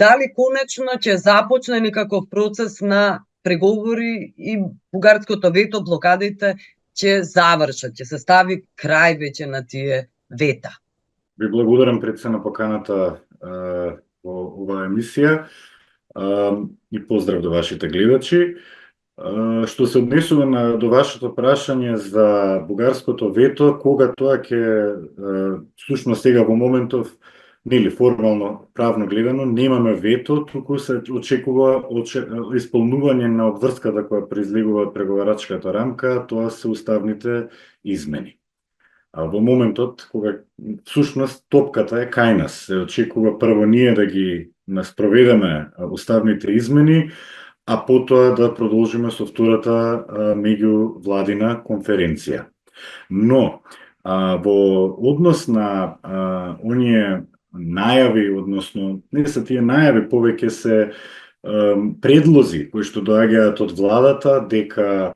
дали конечно ќе започне некаков процес на преговори и бугарското вето, блокадите ќе завршат, ќе се стави крај веќе на тие вета. Ви благодарам пред се на поканата во оваа емисија и поздрав до вашите гледачи. Што се однесува до вашето прашање за бугарското вето, кога тоа ќе всушност сега во моментов, нели формално правно гледано немаме вето, туку се очекува исполнување на обврската која произлегува од преговарачката рамка, тоа се уставните измени. А во моментот кога всушност топката е кај нас, се очекува прво ние да ги спроведеме уставните измени, а потоа да продолжиме со втората меѓувладина конференција. Но во однос на оние најави, односно не се тие најави, повеќе се предлози кои што доаѓаат од владата дека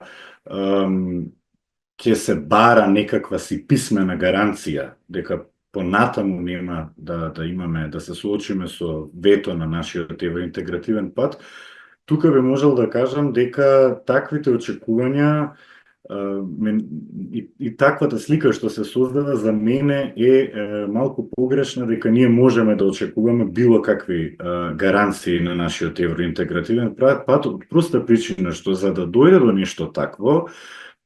ќе се бара некаква си писмена гаранција дека понатаму нема да имаме, да се соочиме со вето на нашиот евроинтегративен пат. Тука би можел да кажам дека таквите очекувања и таквата слика што се создава за мене е малку погрешна, дека ние можеме да очекуваме било какви гаранции на нашиот евроинтегративен пат, од проста причина што за да дојде до нешто такво,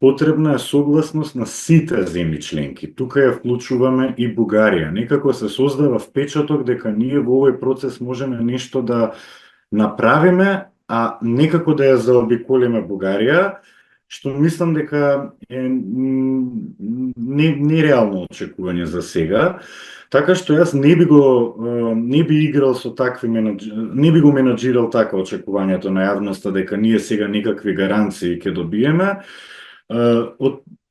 потребна е согласност на сите земји членки. Тука ја вклучуваме и Бугарија. Некако се создава впечаток дека ние во овој процес можеме нешто да направиме, а некако да ја заобиколиме Бугарија, што мислам дека е нереално очекување за сега. Така што јас не би играл со такви не би го менаџирал така очекувањето на јавноста дека ние сега некакви гаранции ќе добиеме.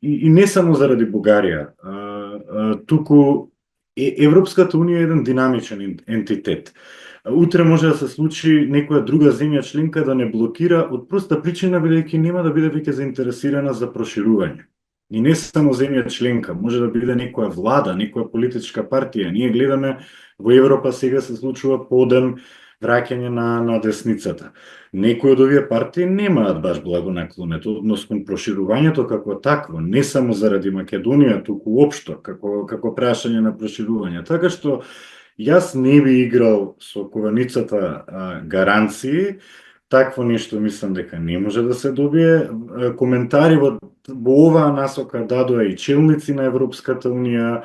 И не само заради Бугарија, туку Европската унија е еден динамичен ентитет. Утре може да се случи некоја друга земја членка да не блокира од проста причина бидејќи нема да биде веќе заинтересирана за проширување. И не само земја членка, може да биде некоја влада, некоја политичка партија. Ние гледаме во Европа сега се случува подем враќање на десницата. Некои од овие партии немаат баш благонаклонето однос кон проширувањето како такво, не само заради Македонија, туку општо, како прашање на проширување. Така што јас не би играл со кованицата гаранции, такво нешто мислам дека не може да се добие. Коментари во оваа насока дадоа и челници на Европската унија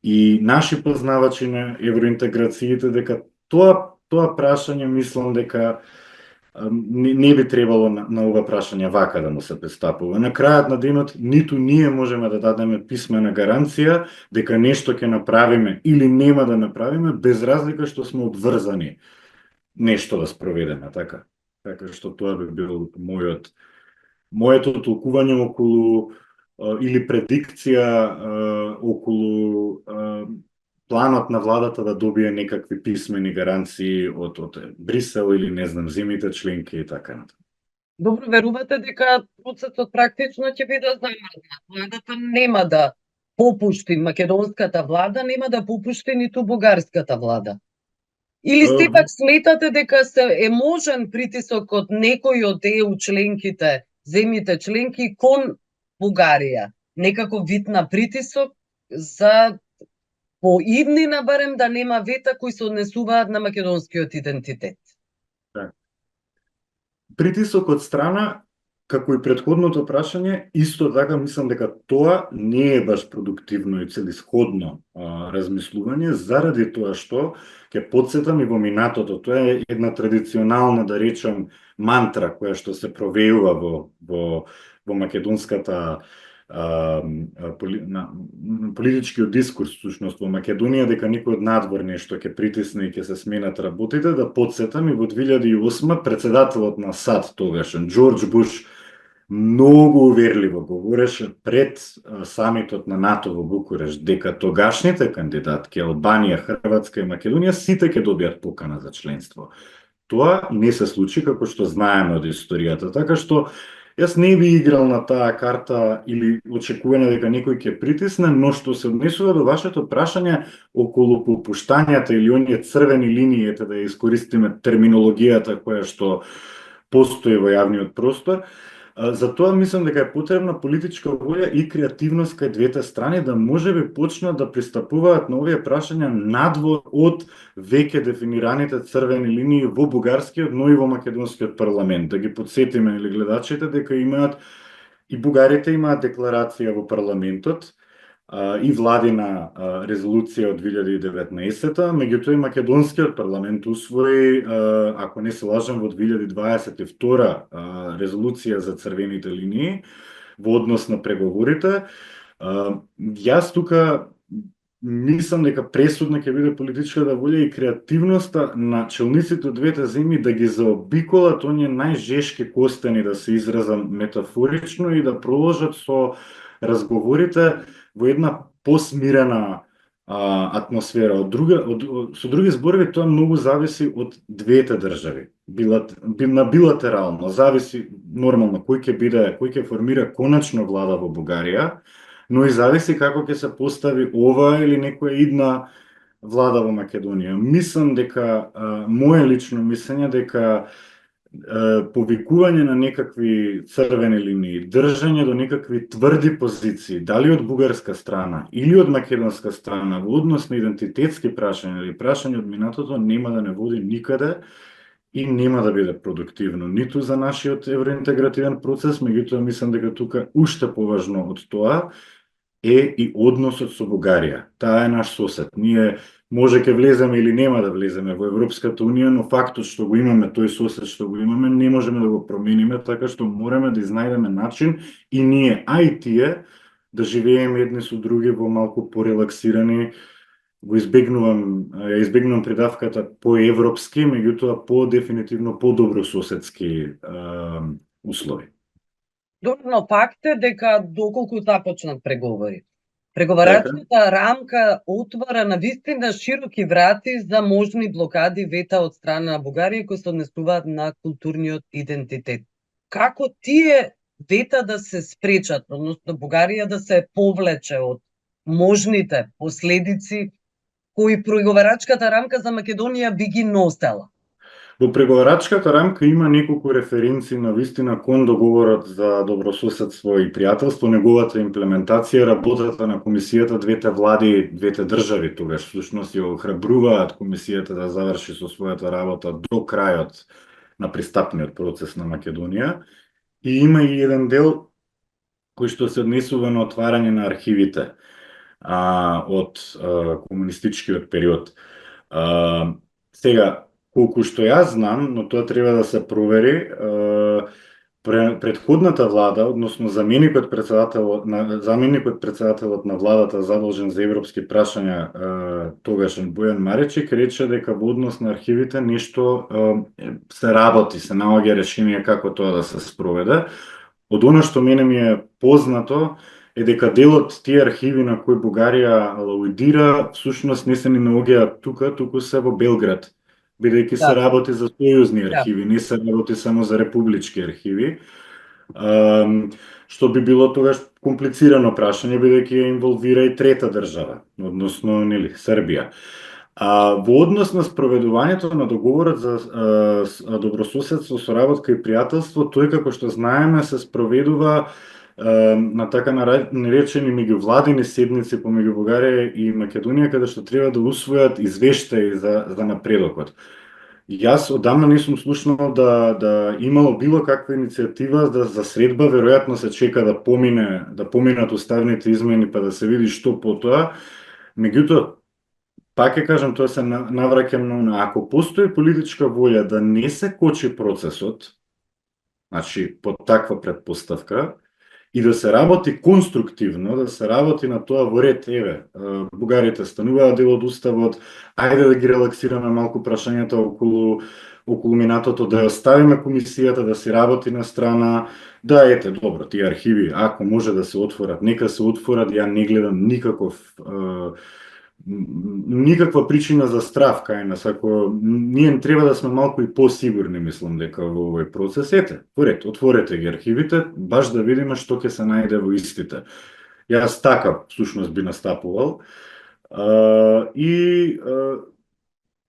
и наши познавачи на евроинтеграциите, дека тоа прашање мислам дека не би требало на ова прашање вака да му се пристапува. На крајот на денот ниту ние можеме да дадеме писмена гаранција дека нешто ќе направиме или нема да направиме, без разлика што сме обврзани нешто да спроведеме, така. Така што тоа би бил моето толкување околу или предикција околу планот на владата да добие некакви писмени гаранции од Брисел или не знам земјите членки и така натаму. Добро, верувате дека процесот практично ќе биде замрзнат. Владата нема да попушти, македонската влада нема да попушти ниту бугарската влада. Или сепак сметате дека е можен притисок од некој од ЕУ членките, земјите членки кон Бугарија, некако вид на притисок за по иднина барем да нема вета кои се однесуваат на македонскиот идентитет. Притисок од страна, како и претходното прашање, исто така мислам дека тоа не е баш продуктивно и целисходно размислување, заради тоа што ќе потсетам и во минатото. Тоа е една традиционална, да речам, мантра која што се провеува во македонската политичкиот дискурс всушност во Македонија, дека никој од надвор нешто ќе притисне и ќе се сменат работите. Да потсетам и во 2008 председателот на САД тогашен Џорџ Буш многу уверливо говореше пред самитот на НАТО во Букурешт дека тогашните кандидатки Албанија, Хрватска и Македонија сите ќе добијат покана за членство. Тоа не се случи, како што знаеме од историјата, така што Јас не би играл на таа карта или очекување дека некој ќе притисне, но што се однесува до вашето прашање околу попуштањата или оние црвени линии, ете да ја искористиме терминологијата која што постои во јавниот простор. За тоа мислам дека е потребна политичка волја и креативност кај двете страни да можеби почнат да пристапуваат на овие прашања надвор од веќе дефинираните црвени линии во бугарскиот, но и во македонскиот парламент. Да ги подсетиме или гледачите дека имаат и бугарите имаат декларација во парламентот и владина резолуција од 2019-та, меѓутоа и македонскиот парламент усвои, ако не се лажам, во 2022 резолуција за црвените линии во однос на преговорите. Јас тука мислам дека пресудна ќе биде политичката волја и креативноста на челниците од двете земји да ги заобиколат оние најжешки костени, да се изразам метафорично, и да продолжат со разговорите во една посмирена атмосфера. Со други зборови, тоа многу зависи од двете држави. На билатерално зависи нормално кој ќе формира конечна влада во Бугарија, но и зависи како ќе се постави ова или некоја идна влада во Македонија. Мислам дека мое лично мислење дека повикување на некакви црвени линии, држање до некакви тврди позиции, дали од бугарска страна или од македонска страна во однос на идентитетски прашања или прашања од минатото, нема да не води никаде и нема да биде продуктивно ниту за нашиот евроинтегративен процес, меѓутоа мислам дека тука уште поважно од тоа е и односот со Бугарија. Таа е наш сосед. Ние може ќе влеземе или нема да влеземе во Европската унија, но фактот што го имаме, тој сосед што го имаме, не можеме да го промениме, така што мораме да изнајдеме начин и ние, а и тие, да живееме едни со други во малку порелаксирани, избегнувам придавката по-европски, меѓутоа по-дефинитивно по-добрососедски услови. Добро, факт е дека доколку започнат преговори, преговарачката рамка отвара на вистина широки врати за можни блокади вета од страна на Бугарија кои се однесуваат на културниот идентитет. Како тие вета да се спречат, односно Бугарија да се повлече од можните последици кои преговарачката рамка за Македонија би ги носела? Во преговарачката рамка има неколку референции на вистина кон договорот за добрососедство и пријателство, неговата имплементација, работата на комисијата, двете влади, двете држави тогаш всушност ја охрабруваат комисијата да заврши со својата работа до крајот на пристапниот процес на Македонија. И има и еден дел кој што се однесува на отварање на архивите од комунистичкиот период. Сега, колку што јас знам, но тоа треба да се провери, предходната влада, односно заменикот председателот на владата задолжен за европски прашања, тогашен Бојан Маречек, рече дека во однос на архивите нешто се работи, се наоѓа решение како тоа да се спроведе. Од она што мене ми е познато е дека дел од тие архиви на кои Бугарија алудира всушност не се ни наоѓаат тука, туку се во Белград, бидејќи се работи за сојузни архиви, не се работи само за републички архиви, што би било тогаш комплицирано прашање, бидејќи ја инволвира и трета држава, односно Србија. Во однос на спроведувањето на договорот за добрососедство, соработка и пријателство, тој како што знаеме се спроведува на така наречени меѓувладини седници помеѓу Бугарија и Македонија, каде што треба да усвојат извештаи за напредокот. Јас одамна не сум слушнал да имало било каква иницијатива за средба, веројатно се чека да поминат уставните измени па да се види што потоа. Меѓутоа, пак ќе кажам, тоа се навраќам на ако постои политичка волја да не се кочи процесот, значи под таква предпоставка, и да се работи конструктивно, да се работи на тоа во ред, бугарите стануваат дел од уставот, ајде да ги релаксираме малку прашањата околу минатото, да ја оставиме комисијата да се работи на страна, да добро, тие архиви, ако може да се отворат, нека се отворат, ја не гледам никаква причина за страв кај нас. Ако ние треба да сме малку и посигурни, мислам дека во овој процес, ете, поред, отворете ги архивите, баш да видиме што ќе се најде во истите. Јас така, всушност, би настапувал.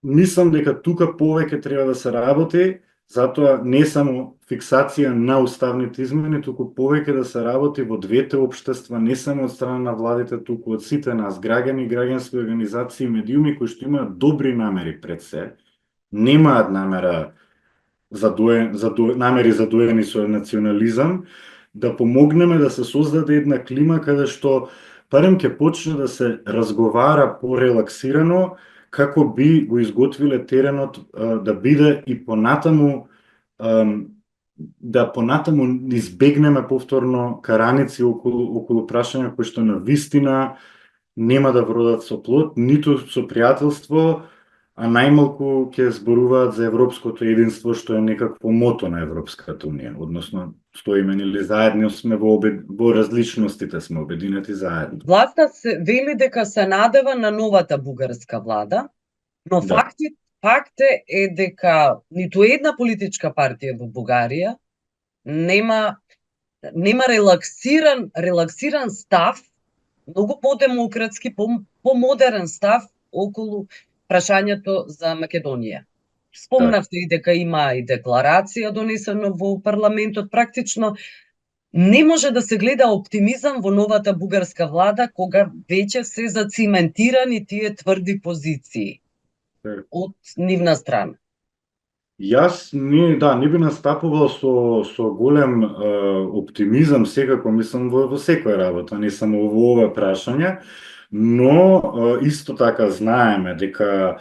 Мислам дека тука повеќе треба да се работи, затоа не само фиксација на уставните измени, туку повеќе да се работи во двете општества, не само од страна на владите, туку од сите нас, граѓани, граѓански организации, медиуми кои што имаат добри намери пред се, немаат намери задоени со национализам, да помогнеме да се создаде една клима каде што барем ќе почне да се разговара порелаксирано, како би го изготвиле теренот да биде и понатаму да понатаму избегнеме повторно караници околу прашања кои што на вистина нема да вродат со плод, ниту со пријателство, а најмалку ќе зборуваат за европското единство, што е некакво мото на Европската унија, односно стоиме нели заедно сме во различностите сме обединети заедно. Власта се вели дека се надева на новата бугарска влада, но Да. факт е дека ниту една политичка партија во Бугарија нема релаксиран став, многу по-демократски, по-модерен став околу прашањето за Македонија. Спомнавте и дека има и декларација донесена во парламентот, практично не може да се гледа оптимизам во новата бугарска влада кога веќе се зациментирани тие тврди позиции од нивна страна. Јас не би настапувал со голем оптимизам, секако мислам во секоја работа, не само во ова прашање, но исто така знаеме дека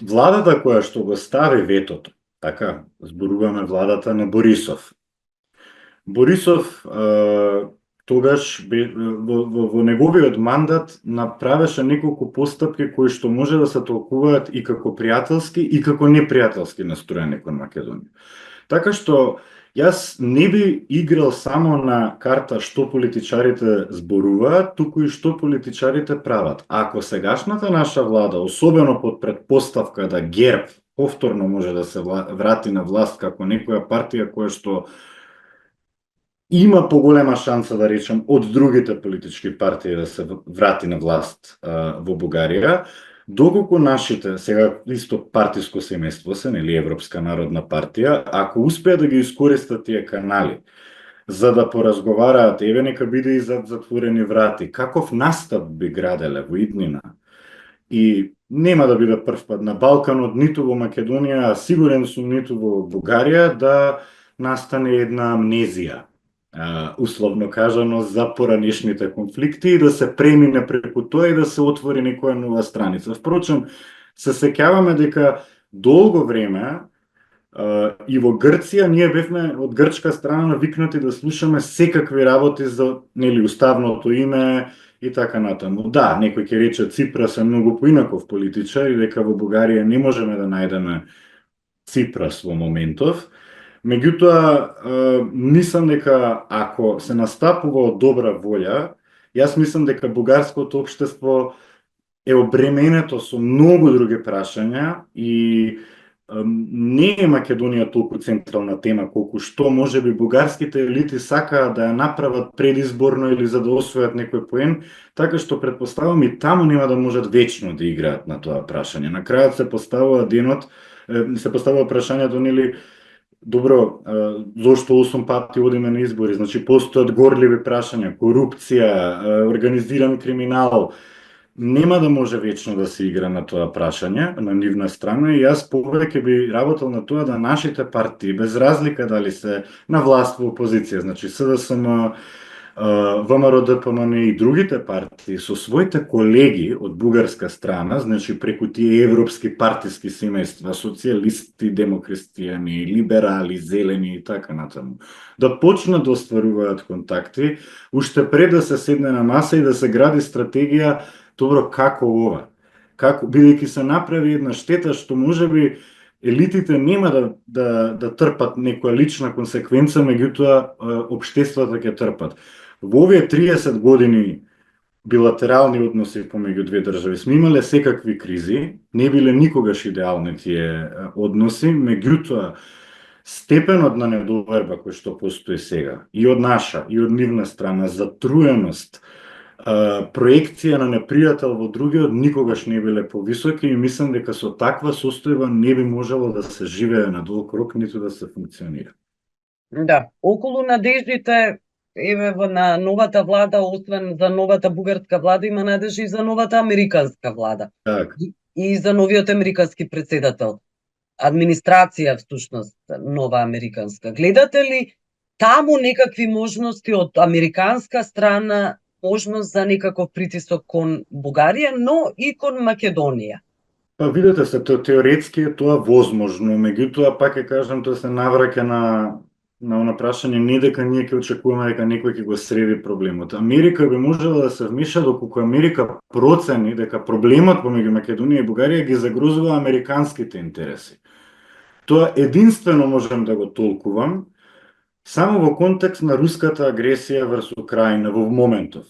владата која што го стави ветото, така зборуваме владата на Борисов. Борисов тогаш во неговиот мандат направеше неколку постапки кои што може да се толкуваат и како пријателски и како непријателски настроени кон Македонија. Така што јас не би играл само на карта што политичарите зборуваат, туку и што политичарите прават. Ако сегашната наша влада, особено под предпоставка да ГЕРБ повторно може да се врати на власт како некоја партија која што има поголема шанса, да речем, од другите политички партии да се врати на власт во Бугарија, доколку нашите, сега исто партиско семејство се, нели Европска народна партија, ако успеат да ги искористат тие канали за да поразговараат, еве нека биде и зад затворени врати, каков настап би граделе во иднина, и нема да биде прв пат на Балканот, ниту во Македонија, а сигурен сум ниту во Бугарија, да настане една амнезија, условно кажано, за поранешните конфликти и да се премине преку тоа и да се отвори некоја нова страница. Впрочем, се сеќаваме дека долго време и во Грција ние бевме од грчка страна навикнати да слушаме секакви работи за уставното име и така натаму. Да, некој ќе рече Ципрас е многу поинаков политичар и дека во Бугарија не можеме да најдеме Ципрас во моментов. Меѓутоа, мислам дека ако се настапува од добра волја, јас мислам дека бугарското општество е обременето со многу други прашања и не е Македонија толку централна тема колку што можеби бугарските елити сакаат да ја направат предизборно или за да освојат некој поен, така што предпоставам и таму нема да можат вечно да играат на тоа прашање. На крајот се поставува прашањето, нели, добро, зошто 8 пати одиме на избори? Значи, постојат горливи прашања, корупција, организиран криминал. Нема да може вечно да се игра на тоа прашање, на нивна страна, и јас повеќе би работел на тоа да нашите партии, без разлика дали се на власт во опозиција, значи СДСМ, ВМРО ДПМН и другите партии, со своите колеги од бугарска страна, значи преку тие европски партиски семејства, социјалисти, демокристијани, либерали, зелени и така натаму, да почнат да остваруваат контакти, уште пред да се седне на маса и да се гради стратегија. Добро, како ова? Бидејќи се направи една штета што можеби елитите нема да трпат некоја лична консеквенца, меѓутоа општествата ќе трпат. Во овие 30 години билатерални односи помеѓу две држави. Сме имале секакви кризи, не биле никогаш идеални тие односи, меѓутоа степенот на недоверба кој што постои сега, и од наша, и од нивна страна, затруеност, проекција на непријател во другиот никогаш не биле повисоки и мислам дека со таква состојба не би можело да се живее на долг рок, ниту да се функционира. Да, околу надеждите на новата влада, освен за новата бугарска влада, има надежди и за новата американска влада. Так. И за новиот американски председател. Администрација, всушност, нова американска. Гледате ли таму некакви можности од американска страна, можност за некаков притисок кон Бугарија, но и кон Македонија? Па видете се, теоретски е тоа возможно, меѓутоа пак ќе кажам, тоа се навраќа на она прашање не дека ние ќе очекуваме дека некој ќе го среди проблемот. Америка би можела да се вмеша доколку Америка процени дека проблемот помеѓу Македонија и Бугарија ги загрозува американските интереси. Тоа единствено можам да го толкувам само во контекст на руската агресија врз Украина во моментов.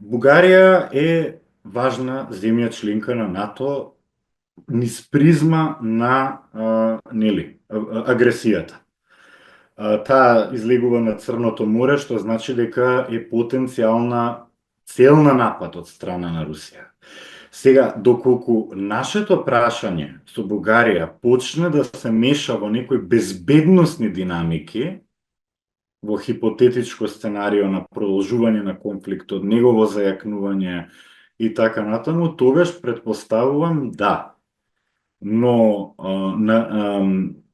Бугарија е важна земја членка на НАТО низ призма на агресијата. Таа излегува на Црното море, што значи дека е потенцијална цел на напад од страна на Русија. Сега, доколку нашето прашање со Бугарија почне да се меша во некои безбедносни динамики, во хипотетичко сценарио на продолжување на конфликтот, негово зајакнување и така натаму, тогаш предпоставувам да. Но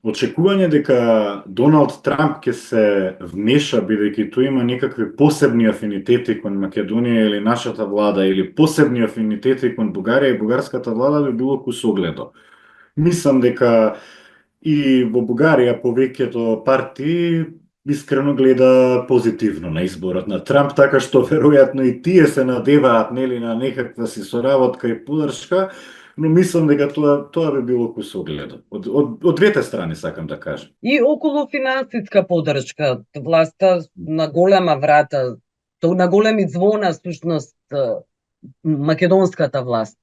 очекување дека Доналд Трамп ќе се вмеша бидејќи тој има некакви посебни афинитети кон Македонија или нашата влада или посебни афинитети кон Бугарија и бугарската влада би било кусогледо. Мислам дека и во Бугарија повеќето партии искрено гледа позитивно на изборот на Трамп, така што веројатно и тие се надеваат нели на некаква си соработка и поддршка, но мислам дека тоа би било кусогледо. Од двете страни сакам да кажам. И околу финансиска поддршка, власта на голема врата, на големи звона, всушност, македонската власт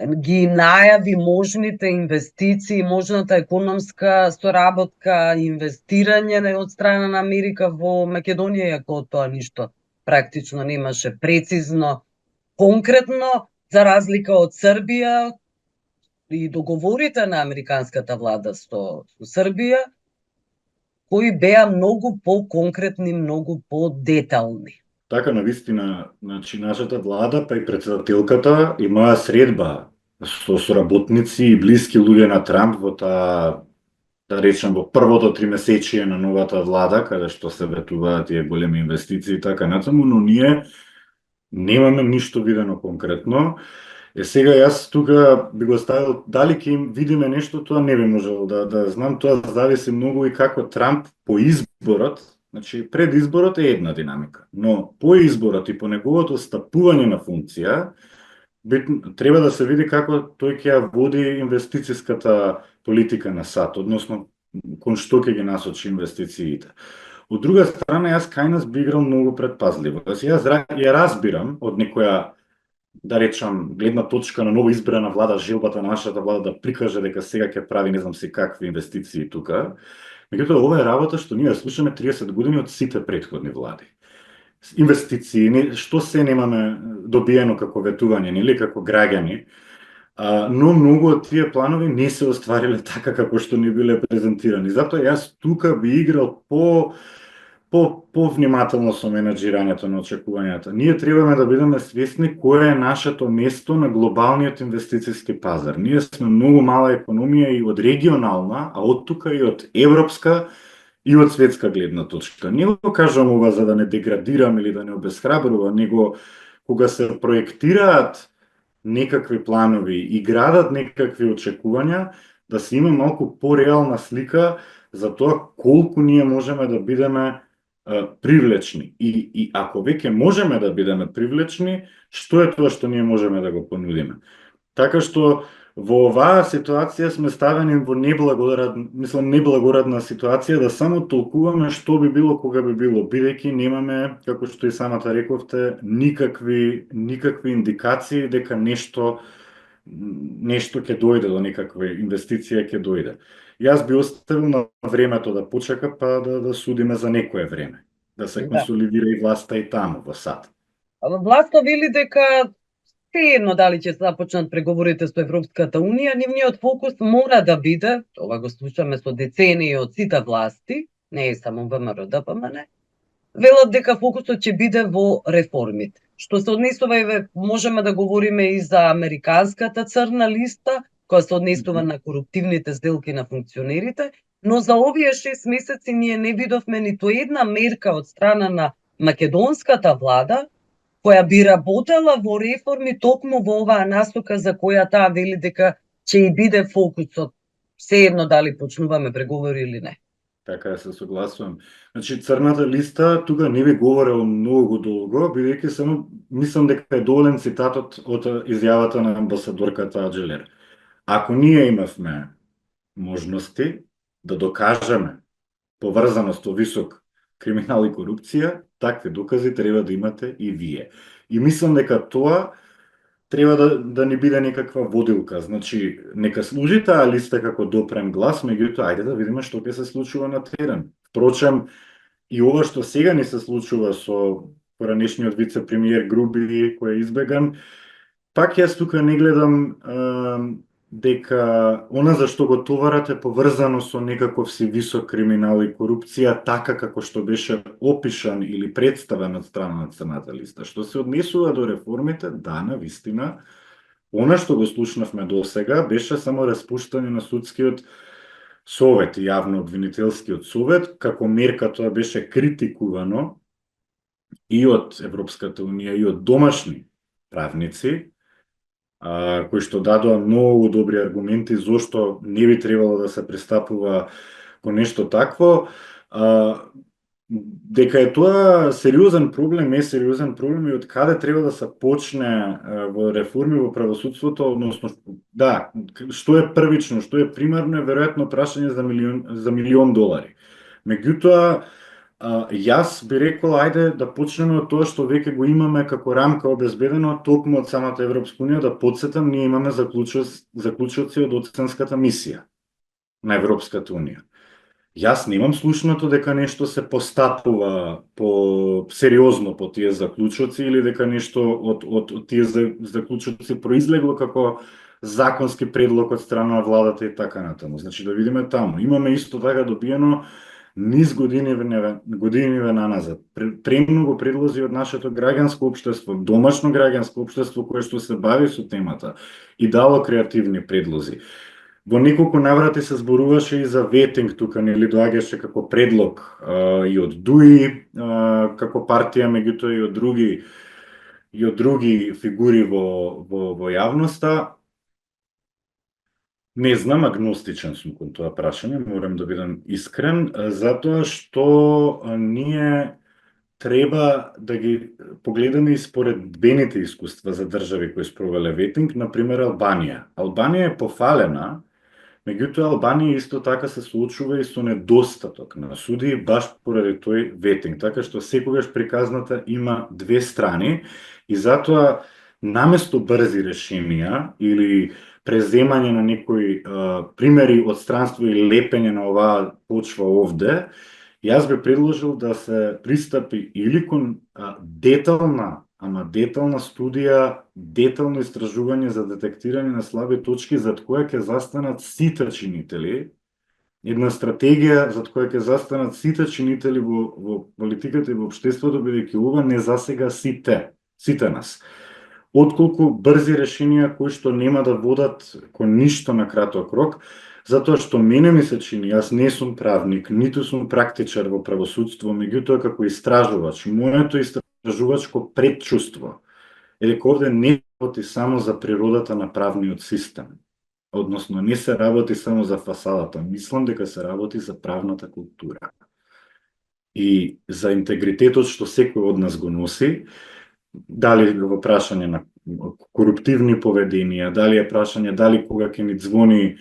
ги најави можните инвестиции, можната економска соработка, инвестирање од страна на Америка во Македонија, иако тоа ништо практично немаше прецизно, конкретно, за разлика од Србија и договорите на американската влада со Србија, кои беа многу по-конкретни, многу по-детални. Така, навистина, значи, нашата влада, па и председателката, имаа средба со соработници и блиски луѓе на Трамп во таа, да речем, во првото тримесечие на новата влада, каде што се ветуваат тие големи инвестиции и така натаму, но ние немаме ништо видено конкретно. Сега јас тука би го ставил, дали ќе видиме нешто, тоа не би можел да знам, тоа зависи многу и како Трамп по изборот. Значи, пред изборот е една динамика, но по изборот и по неговото стапување на функција, треба да се види како тој ќе ја води инвестицијската политика на САД, односно кон што ќе ги насочи инвестициите. Од друга страна, јас кај нас би играл многу предпазливо. Јас ја разбирам од некоја, да речам, гледна точка на ново избрана влада, желбата на нашата влада да прикаже дека сега ќе прави не знам си какви инвестиции тука. Меѓутоа, ова е работа што ние слушаме 30 години од сите претходни влади. Инвестиции, што се немаме добиено како ветување, нели, како граѓани, но многу од тие планови не се оствариле така како што ни биле презентирани. Затоа јас тука би играл повнимателно со менеджирањето на очекувањата. Ние требаме да бидеме свесни кое е нашето место на глобалниот инвестицијски пазар. Ние сме многу мала економија и од регионална, а од тука и од европска и од светска гледна точка. Не го кажам ова за да не деградирам или да не обесхрабрувам, него кога се проектираат некакви планови и градат некакви очекувања, да се има малку пореална слика за тоа колку ние можеме да бидеме привлечни. И ако веќе можеме да бидеме привлечни, што е тоа што ние можеме да го понудиме? Така што Во оваа ситуација сме ставени во неблагорадна ситуација да само толкуваме што би било кога би било, бидејќи немаме, како што и самата рековте, никакви индикации дека нешто ќе дојде, до некаква инвестиција ќе дојде. Јас би оставил на времето да почека, па да судиме за некое време, да се Да. консолидира и власта и таму во САД. Власта вели дека едно дали ќе започнат преговорите со Европската Унија, нивниот фокус мора да биде, ова го слушаме со децении од сите власти, не е само ВМРО ДПМН, велат дека фокусот ќе биде во реформите. Што се однесува и можеме да говориме и за американската црна листа, која се однесува на коруптивните сделки на функционерите, но за овие 6 месеци ние не видовме ниту една мерка од страна на македонската влада која би работела во реформи токму во оваа насока за која таа вели дека ќе и биде фокусот, сеедно дали почнуваме преговори или не. Така да се согласувам. Значи, црната листа тука не ви говорел многу долго, бидејќи само мислам дека е доволен цитатот од изјавата на амбасадорката Аджелер. Ако ние имавме можности да докажеме поврзаност во висок криминал и корупција, такви докази треба да имате и вие. И мислам дека тоа треба да ни биде некаква водилка. Значи, нека служи таа листа како допрем глас, меѓутоа, ајде да видиме што ќе се случува на терен. Впрочем, и ова што сега ни се случува со поранешниот вице-премиер Груби, кој е избеган, пак јас тука не гледам дека она за што го товарат е поврзано со некаков си висок криминал и корупција, така како што беше опишан или представен од страна на црната листа. Што се однесува до реформите, да, навистина, она што го слушнавме до сега беше само распуштање на судскиот совет, јавно обвинителскиот совет, како мерка тоа беше критикувано и од Европската Унија и од домашни правници, кои што дадоа многу добри аргументи зошто не би требало да се пристапува кон нешто такво, дека е тоа сериозен проблем и од каде треба да се почне во реформи во правосудството, односно да, што е првично, што е примарно е веројатно прашање за милион долари. Меѓутоа, јас би рекол, ајде да почнеме од тоа што веќе го имаме како рамка обезбедено токму од самата Европска Унија, да подсетам, ние имаме заклучоци од оценската мисија на Европската Унија. Јас немам слушнато дека нешто се постапува по сериозно по тие заклучоци или дека нешто од тие заклучоци произлегло како законски предлог од страна на владата и така натаму. Значи да видиме таму. Имаме исто така добиено низ годиниве наназад. Премногу предлози од нашето граѓанско општество, домашно граѓанско општество кое што се бави со темата и дало креативни предлози. Во неколку наврати се зборуваше и за ветинг, тука нели доаѓаше како предлог и од ДУИ како партија, меѓутоа и од други фигури во јавноста. Не знам, агностичен сум кон тоа прашање, морам да бидам искрен, затоа што ние треба да ги погледаме и според бените искуства за држави кои спровеле ветинг, например Албанија. Албанија е пофалена, меѓутоа Албанија исто така се соочува и со недостаток на судии баш поради тој ветинг, така што секогаш приказната има две страни и затоа наместо брзи решенија или преземање на некои примери од странство и лепење на оваа почва овде, јас би предложил да се пристапи или кон детална студија, детално истражување за детектирање на слаби точки зад која ќе застанат сите чинители, една стратегија зад која ќе застанат сите чинители во политиката и во општеството, бидејќи ова не засега сите нас. Отколку брзи решенија кои што нема да водат кон ништо на краток рок, затоа што мене ми се чини, јас не сум правник, ниту сум практичар во правосудство, меѓутоа како истражувач, моето истражувачко предчувство е дека овде не работи само за природата на правниот систем, односно не се работи само за фасадата, мислам дека се работи за правната култура и за интегритетот што секој од нас го носи, дали во прашање на коруптивни поведенија, дали е прашање дали кога ќе ни звони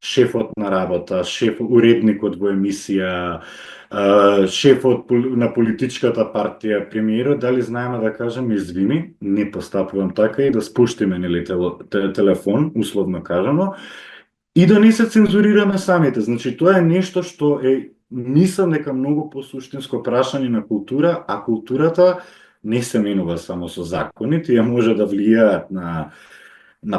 шефот на работа, уредникот во емисија, шефот на политичката партија, премиерот, дали знаеме да кажеме извини, не постапувам така и да спуштиме нели телефон, условно кажано, и да не се цензурираме самите. Значи, тоа е нешто што мислам дека многу посуштинско прашање на култура, а културата не се менува само со закони, тие може да влијаат на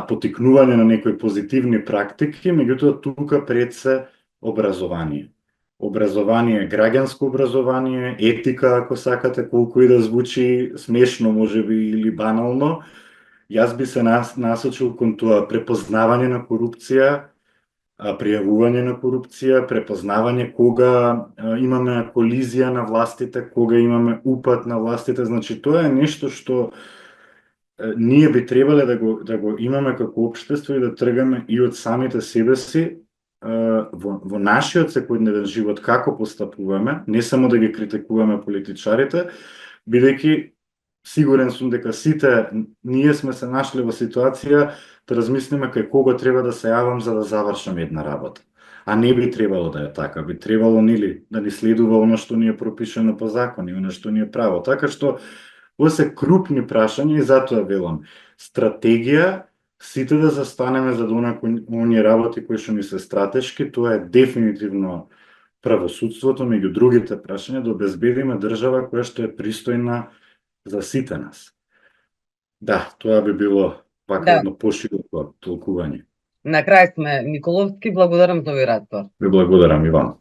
потикнување на некои позитивни практики, меѓутоа тука пред се образование. Образование, граѓанско образование, етика, ако сакате, колку и да звучи смешно, можеби, или банално, јас би се насочил кон тоа препознавање на корупција, пријавување на корупција, препознавање кога имаме колизија на властите, кога имаме упад на властите, значи тоа е нешто што ние би требале да го имаме како општество и да тргаме и од самите себе си во нашиот секојдневен живот како постапуваме, не само да ги критикуваме политичарите, бидејќи сигурен сум дека сите ние сме се нашли во ситуација да размислиме кај кого треба да се јавам за да завршам една работа. А не би требало да е така, би требало нели да ни следува оно што ни е пропишано по закон и оно што ни е право. Така што ова се крупни прашања и затоа велам стратегија, сите да застанеме за оние работи кои што ни се стратешки, тоа е дефинитивно правосудството, меѓу другите прашања, да обезбедиме држава која што е пристојна за сите нас. Да, тоа би било вака едно пошироко толкување. На крај сме, Николовски, благодарам за овој разговор. Ви благодарам и вам.